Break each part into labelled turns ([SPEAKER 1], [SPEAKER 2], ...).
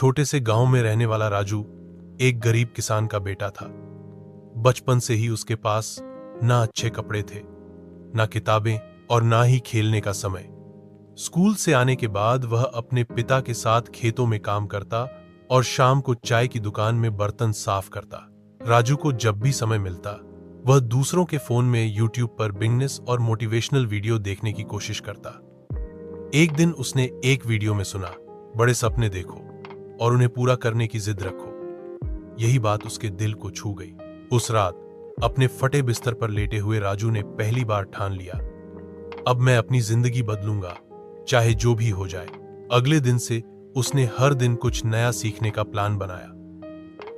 [SPEAKER 1] छोटे से गांव में रहने वाला राजू एक गरीब किसान का बेटा था। बचपन से ही उसके पास ना अच्छे कपड़े थे, ना किताबें और ना ही खेलने का समय। स्कूल से आने के बाद वह अपने पिता के साथ खेतों में काम करता और शाम को चाय की दुकान में बर्तन साफ करता। राजू को जब भी समय मिलता वह दूसरों के फोन में यूट्यूब पर बिजनेस और मोटिवेशनल वीडियो देखने की कोशिश करता। एक दिन उसने एक वीडियो में सुना, बड़े सपने देखो और उन्हें पूरा करने की जिद रखो। यही बात उसके दिल को छू गई। उस रात अपने फटे बिस्तर पर लेटे हुए राजू ने पहली बार ठान लिया, अब मैं अपनी जिंदगी बदलूंगा, चाहे जो भी हो जाए। अगले दिन से उसने हर दिन कुछ नया सीखने का प्लान बनाया।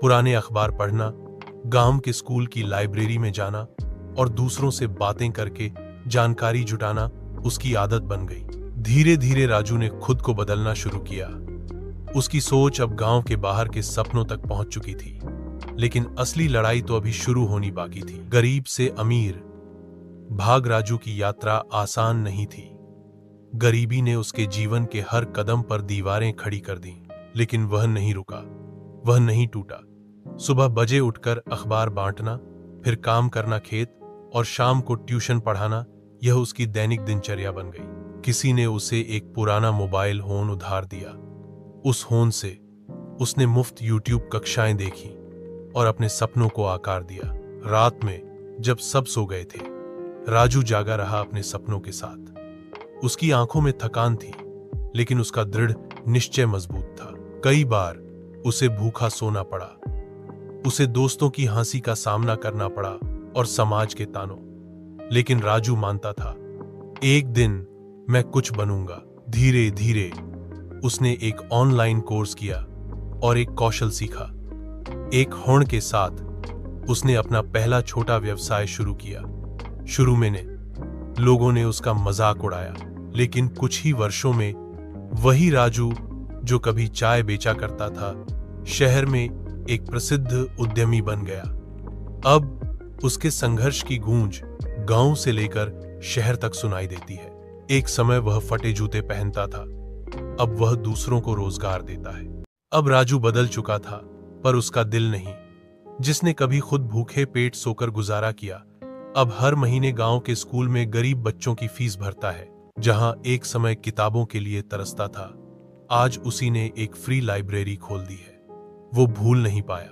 [SPEAKER 1] पुराने अखबार पढ़ना, गांव के स्कूल की लाइब्रेरी में जाना और दूसरों से बातें करके जानकारी जुटाना उसकी आदत बन गई। धीरे धीरे राजू ने खुद को बदलना शुरू किया। उसकी सोच अब गांव के बाहर के सपनों तक पहुंच चुकी थी, लेकिन असली लड़ाई तो अभी शुरू होनी बाकी थी। गरीब से अमीर भाग राजू की यात्रा आसान नहीं थी। गरीबी ने उसके जीवन के हर कदम पर दीवारें खड़ी कर दी, लेकिन वह नहीं रुका, वह नहीं टूटा। सुबह बजे उठकर अखबार बांटना, फिर काम करना खेत और शाम को ट्यूशन पढ़ाना, यह उसकी दैनिक दिनचर्या बन गई। किसी ने उसे एक पुराना मोबाइल फोन उधार दिया। उस फोन से उसने मुफ्त यूट्यूब कक्षाएं देखी और अपने सपनों को आकार दिया। रात में जब सब सो गए थे, राजू जागा रहा अपने सपनों के साथ। उसकी आंखों में थकान थी, लेकिन उसका दृढ़ निश्चय मजबूत था। कई बार उसे भूखा सोना पड़ा, उसे दोस्तों की हंसी का सामना करना पड़ा और समाज के तानों, लेकिन राजू मानता था, एक दिन मैं कुछ बनूंगा। धीरे धीरे उसने एक ऑनलाइन कोर्स किया और एक कौशल सीखा। एक होड़ के साथ उसने अपना पहला छोटा व्यवसाय शुरू किया। शुरू में लोगों ने उसका मजाक उड़ाया, लेकिन कुछ ही वर्षों में वही राजू जो कभी चाय बेचा करता था, शहर में एक प्रसिद्ध उद्यमी बन गया। अब उसके संघर्ष की गूंज गांव से लेकर शहर तक सुनाई देती है। एक समय वह फटे जूते पहनता था, अब वह दूसरों को रोजगार देता है। अब राजू बदल चुका था, पर उसका दिल नहीं। जिसने कभी खुद भूखे पेट सोकर गुजारा किया, अब हर महीने गांव के स्कूल में गरीब बच्चों की फीस भरता है। जहां एक समय किताबों के लिए तरसता था, आज उसी ने एक फ्री लाइब्रेरी खोल दी है। वो भूल नहीं पाया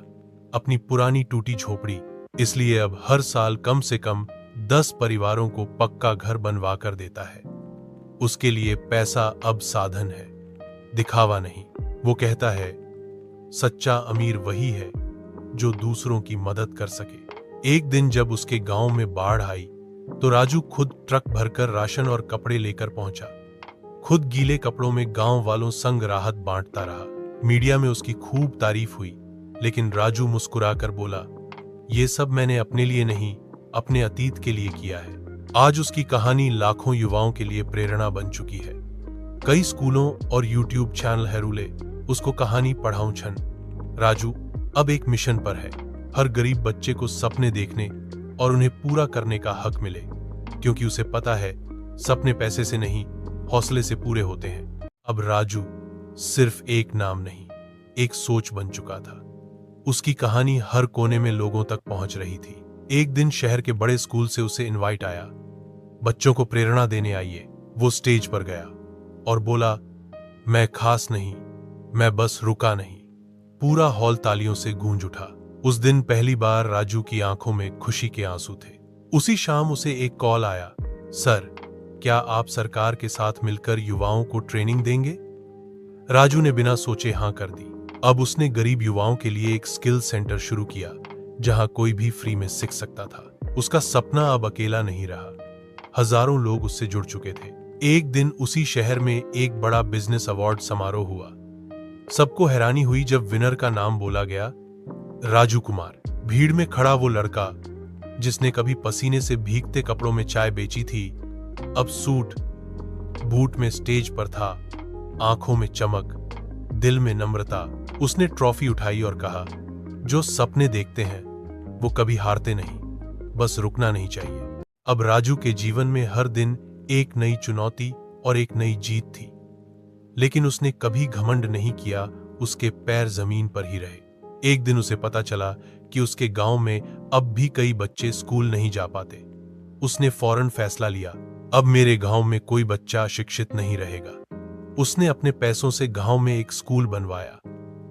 [SPEAKER 1] अपनी पुरानी टूटी झोपड़ी, इसलिए अब हर साल कम से कम 10 परिवारों को पक्का घर बनवा कर देता है। उसके लिए पैसा अब साधन है, दिखावा नहीं। वो कहता है, सच्चा अमीर वही है जो दूसरों की मदद कर सके। एक दिन जब उसके गांव में बाढ़ आई, तो राजू खुद ट्रक भरकर राशन और कपड़े लेकर पहुंचा। खुद गीले कपड़ों में गांव वालों संग राहत बांटता रहा। मीडिया में उसकी खूब तारीफ हुई, लेकिन राजू मुस्कुराकर बोला, ये सब मैंने अपने लिए नहीं, अपने अतीत के लिए किया है। आज उसकी कहानी लाखों युवाओं के लिए प्रेरणा बन चुकी है। कई स्कूलों और यूट्यूब चैनल हेरूले उसको कहानी पढ़ाऊं छन। राजू अब एक मिशन पर है, हर गरीब बच्चे को सपने देखने और उन्हें पूरा करने का हक मिले, क्योंकि उसे पता है सपने पैसे से नहीं, हौसले से पूरे होते हैं। अब राजू सिर्फ एक नाम नहीं, एक सोच बन चुका था। उसकी कहानी हर कोने में लोगों तक पहुंच रही थी। एक दिन शहर के बड़े स्कूल से उसे इनवाइट आया, बच्चों को प्रेरणा देने आइए। वो स्टेज पर गया और बोला, मैं खास नहीं, मैं बस रुका नहीं। पूरा हॉल तालियों से गूंज उठा। उस दिन पहली बार राजू की आंखों में खुशी के आंसू थे। उसी शाम उसे एक कॉल आया, सर, क्या आप सरकार के साथ मिलकर युवाओं को ट्रेनिंग देंगे? राजू ने बिना सोचे हां कर दी। अब उसने गरीब युवाओं के लिए एक स्किल सेंटर शुरू किया, जहां कोई भी फ्री में सीख सकता था। उसका सपना अब अकेला नहीं रहा, हजारों लोग उससे जुड़ चुके थे। एक दिन उसी शहर में एक बड़ा बिजनेस अवार्ड समारोह हुआ। सबको हैरानी हुई जब विनर का नाम बोला गया, राजू कुमार। भीड़ में खड़ा वो लड़का जिसने कभी पसीने से भीगते कपड़ों में चाय बेची थी, अब सूट बूट में स्टेज पर था, आंखों में चमक, दिल में नम्रता। उसने ट्रॉफी उठाई और कहा, जो सपने देखते हैं वो कभी हारते नहीं, बस रुकना नहीं चाहिए। अब राजू के जीवन में हर दिन एक नई चुनौती और एक नई जीत थी, लेकिन उसने कभी घमंड नहीं किया, उसके पैर जमीन पर ही रहे। एक दिन उसे पता चला कि उसके गांव में अब भी कई बच्चे स्कूल नहीं जा पाते। उसने फौरन फैसला लिया, अब मेरे गांव में कोई बच्चा शिक्षित नहीं रहेगा। उसने अपने पैसों से गांव में एक स्कूल बनवाया।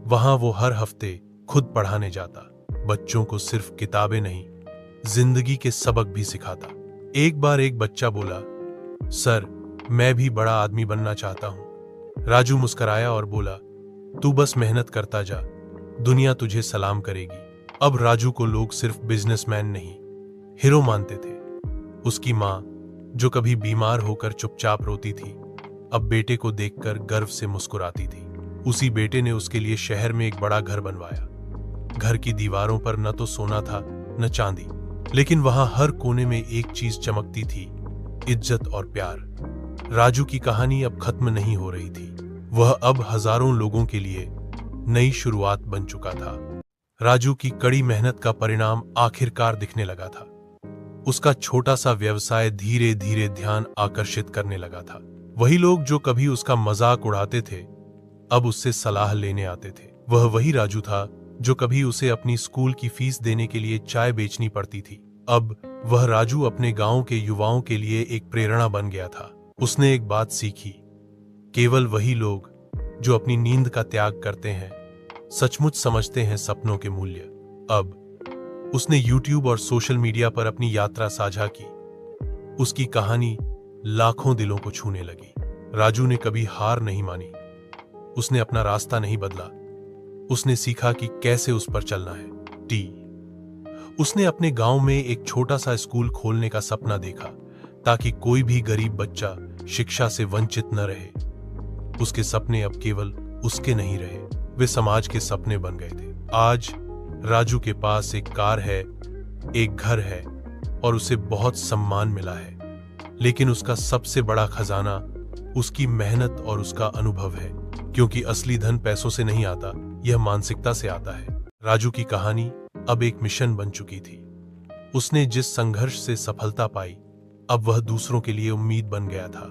[SPEAKER 1] वहां वो हर हफ्ते खुद पढ़ाने जाता, बच्चों को सिर्फ किताबें नहीं, जिंदगी के सबक भी सिखाता। एक बार एक बच्चा बोला, सर, मैं भी बड़ा आदमी बनना चाहता हूं। राजू मुस्कुराया और बोला, तू बस मेहनत करता जा, दुनिया तुझे सलाम करेगी। अब राजू को लोग सिर्फ बिजनेसमैन नहीं, हीरो मानते थे। उसकी मां, जो कभी बीमार होकर चुपचाप रोती थी, अब बेटे को देखकर गर्व से मुस्कुराती थी। उसी बेटे ने उसके लिए शहर में एक बड़ा घर बनवाया। घर की दीवारों पर न तो सोना था न चांदी, लेकिन वहां हर कोने में एक चीज चमकती थी, इज्जत और प्यार। राजू की कहानी अब खत्म नहीं हो रही थी, वह अब हजारों लोगों के लिए नई शुरुआत बन चुका था। राजू की कड़ी मेहनत का परिणाम आखिरकार दिखने लगा था। उसका छोटा सा व्यवसाय धीरे धीरे ध्यान आकर्षित करने लगा था। वही लोग जो कभी उसका मजाक उड़ाते थे, अब उससे सलाह लेने आते थे। वह वही राजू था जो कभी उसे अपनी स्कूल की फीस देने के लिए चाय बेचनी पड़ती थी। अब वह राजू अपने गांव के युवाओं के लिए एक प्रेरणा बन गया था। उसने एक बात सीखी, केवल वही लोग जो अपनी नींद का त्याग करते हैं सचमुच समझते हैं सपनों के मूल्य। अब उसने YouTube और सोशल मीडिया पर अपनी यात्रा साझा की। उसकी कहानी लाखों दिलों को छूने लगी। राजू ने कभी हार नहीं मानी, उसने अपना रास्ता नहीं बदला, उसने सीखा कि कैसे उस पर चलना है। उसने अपने गांव में एक छोटा सा स्कूल खोलने का सपना देखा, ताकि कोई भी गरीब बच्चा शिक्षा से वंचित न रहे। उसके सपने अब केवल उसके नहीं रहे, वे समाज के सपने बन गए थे। आज राजू के पास एक कार है, एक घर है और उसे बहुत सम्मान मिला है, लेकिन उसका सबसे बड़ा खजाना उसकी मेहनत और उसका अनुभव है, क्योंकि असली धन पैसों से नहीं आता, यह मानसिकता से आता है। राजू की कहानी अब एक मिशन बन चुकी थी। उसने जिस संघर्ष से सफलता पाई, अब वह दूसरों के लिए उम्मीद बन गया था।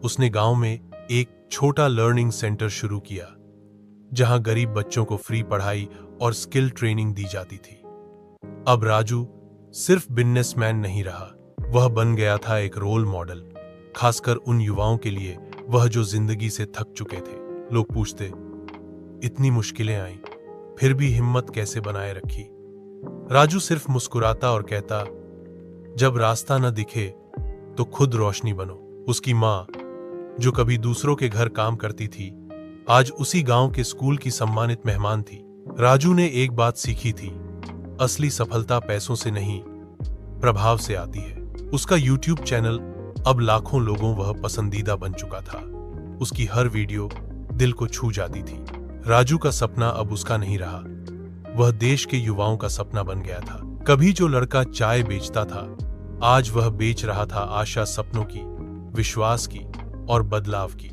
[SPEAKER 1] उसने गांव में एक छोटा लर्निंग सेंटर शुरू किया, जहां गरीब बच्चों को फ्री पढ़ाई और स्किल ट्रेनिंग दी जाती थी। अब राजू सिर्फ बिजनेसमैन नहीं रहा, वह बन गया था एक रोल मॉडल, खासकर उन युवाओं के लिए वह जो जिंदगी से थक चुके थे। लोग पूछते, इतनी मुश्किलें आईं, फिर भी हिम्मत कैसे बनाए रखी? राजू सिर्फ मुस्कुराता और कहता, जब रास्ता न दिखे तो खुद रोशनी बनो। उसकी मां, जो कभी दूसरों के घर काम करती थी, आज उसी गांव के स्कूल की सम्मानित मेहमान थी। राजू ने एक बात सीखी थी, असली सफलता पैसों से नहीं, प्रभाव से आती है। उसका YouTube चैनल अब लाखों लोगों वह पसंदीदा बन चुका था। उसकी हर वीडियो दिल को छू जाती थी। राजू का सपना अब उसका नहीं रहा, वह देश के युवाओं का सपना बन गया था। कभी जो लड़का चाय बेचता था, आज वह बेच रहा था आशा, सपनों की, विश्वास की और बदलाव की।